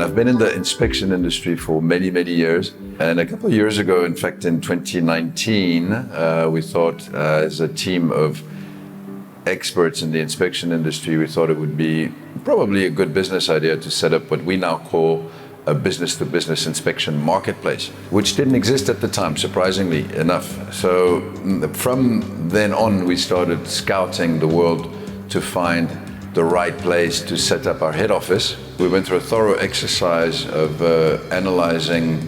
I've been in the inspection industry for many, many years. And a couple of years ago, in fact, in 2019, we thought as a team of experts in the inspection industry, we thought it would be probably a good business idea to set up what we now call a business-to-business inspection marketplace, which didn't exist at the time, surprisingly enough. So from then on, we started scouting the world to find the right place to set up our head office. We went through a thorough exercise of analyzing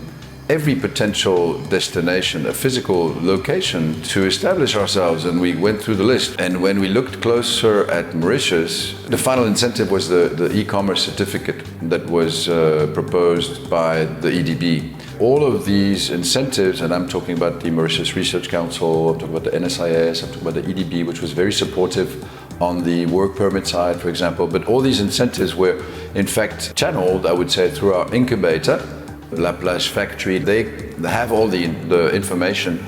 every potential destination, a physical location to establish ourselves, and we went through the list. And when we looked closer at Mauritius, the final incentive was the e-commerce certificate that was proposed by the EDB. All of these incentives, and I'm talking about the Mauritius Research Council, I'm talking about the NSIS, I'm talking about the EDB, which was very supportive on the work permit side, for example, but all these incentives were in fact channeled, I would say, through our incubator, La Plage Factory. They have all the information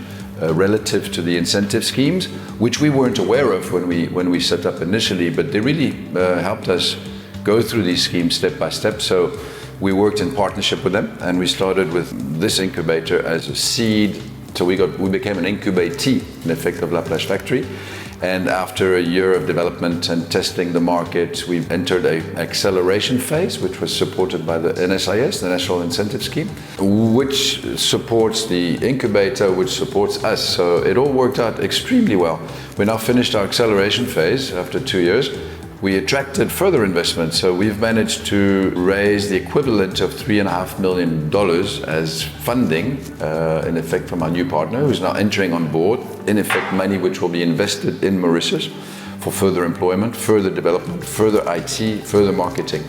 relative to the incentive schemes, which we weren't aware of when we set up initially, but they really helped us go through these schemes step by step. So we worked in partnership with them, and we started with this incubator as a seed. So we became an incubatee, in effect, of La Plage Factory. And after a year of development and testing the market, we entered an acceleration phase, which was supported by the NSIS, the National Incentive Scheme, which supports the incubator, which supports us. So it all worked out extremely well. We now finished our acceleration phase after 2 years. We attracted further investment, so we've managed to raise the equivalent of $3.5 million as funding, in effect, from our new partner, who's now entering on board. In effect, money which will be invested in Mauritius for further employment, further development, further IT, further marketing.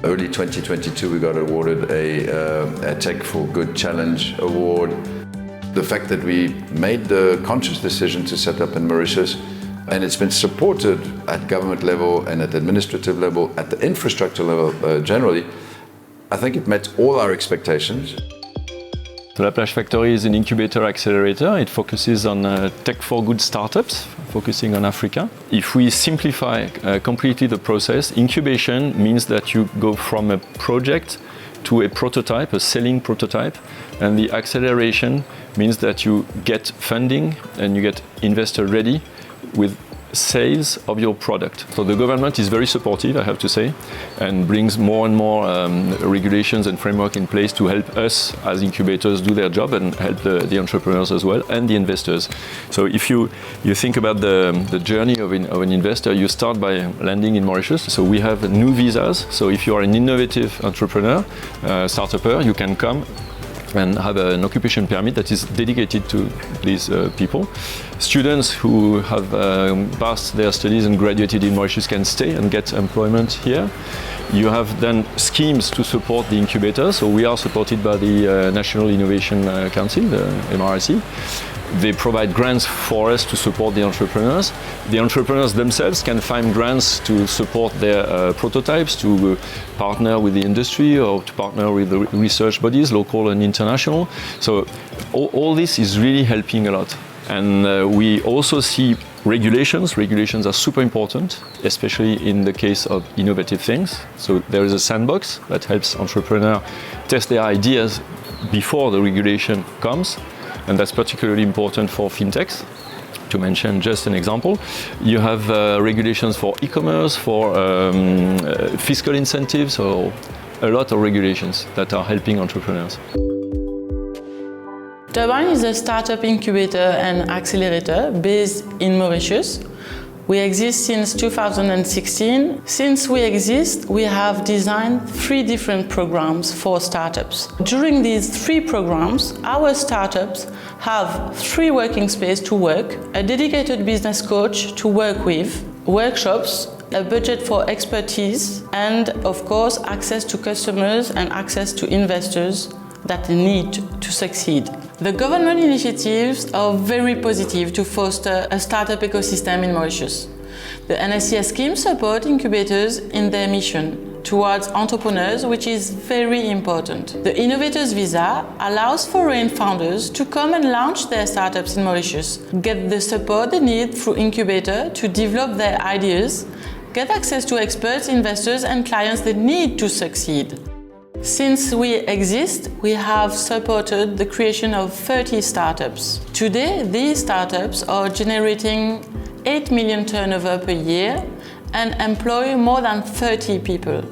Early 2022, we got awarded a Tech for Good Challenge award. The fact that we made the conscious decision to set up in Mauritius, and it's been supported at government level and at administrative level, at the infrastructure level generally, I think it met all our expectations. The La Plage Factory is an incubator accelerator. It focuses on tech for good startups, focusing on Africa. If we simplify completely the process, incubation means that you go from a project to a prototype, a selling prototype, and the acceleration means that you get funding and you get investor ready with sales of your product. So the government is very supportive, I have to say, and brings more and more regulations and framework in place to help us as incubators do their job and help the entrepreneurs as well and the investors. So if you think about the journey of an investor, you start by landing in Mauritius. So we have new visas. So if you are an innovative entrepreneur, startupper, you can come and have an occupation permit that is dedicated to these people. Students who have passed their studies and graduated in Mauritius can stay and get employment here. You have then schemes to support the incubator. So we are supported by the National Innovation Council, the MRIC. They provide grants for us to support the entrepreneurs. The entrepreneurs themselves can find grants to support their prototypes, to partner with the industry or to partner with the research bodies, local and international. So all this is really helping a lot. And we also see regulations. Regulations are super important, especially in the case of innovative things. So there is a sandbox that helps entrepreneurs test their ideas before the regulation comes. And that's particularly important for fintechs. To mention just an example, you have regulations for e-commerce, for fiscal incentives, so a lot of regulations that are helping entrepreneurs. Owing is a startup incubator and accelerator based in Mauritius. We exist since 2016. Since we exist, we have designed 3 different programs for startups. During these 3 programs, our startups have 3 working spaces to work, a dedicated business coach to work with, workshops, a budget for expertise, and of course, access to customers and access to investors that need to succeed. The government initiatives are very positive to foster a startup ecosystem in Mauritius. The NSIS scheme supports incubators in their mission towards entrepreneurs, which is very important. The Innovators Visa allows foreign founders to come and launch their startups in Mauritius, get the support they need through incubator to develop their ideas, get access to experts, investors and clients they need to succeed. Since we exist, we have supported the creation of 30 startups. Today, these startups are generating 8 million turnover per year and employ more than 30 people.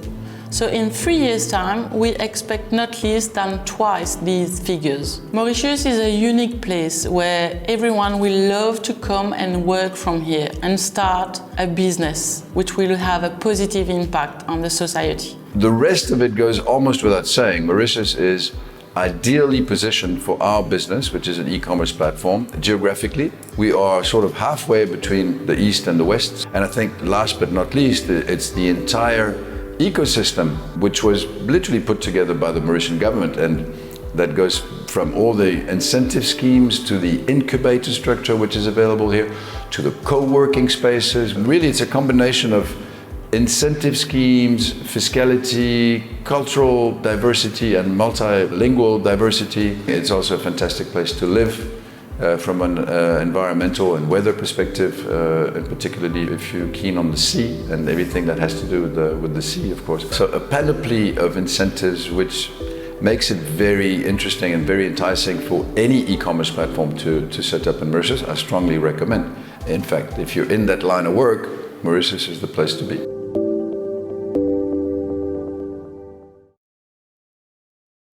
So in 3 years' time, we expect not less than twice these figures. Mauritius is a unique place where everyone will love to come and work from here and start a business which will have a positive impact on the society. The rest of it goes almost without saying. Mauritius is ideally positioned for our business, which is an e-commerce platform. Geographically, we are sort of halfway between the East and the West. And I think last but not least, it's the entire ecosystem, which was literally put together by the Mauritian government, and that goes from all the incentive schemes to the incubator structure which is available here, to the co-working spaces. Really, it's a combination of incentive schemes, fiscality, cultural diversity, and multilingual diversity. It's also a fantastic place to live from an environmental and weather perspective, and particularly if you're keen on the sea and everything that has to do with the sea, of course. So a panoply of incentives which makes it very interesting and very enticing for any e-commerce platform to set up in Mauritius. I strongly recommend. In fact, if you're in that line of work, Mauritius is the place to be.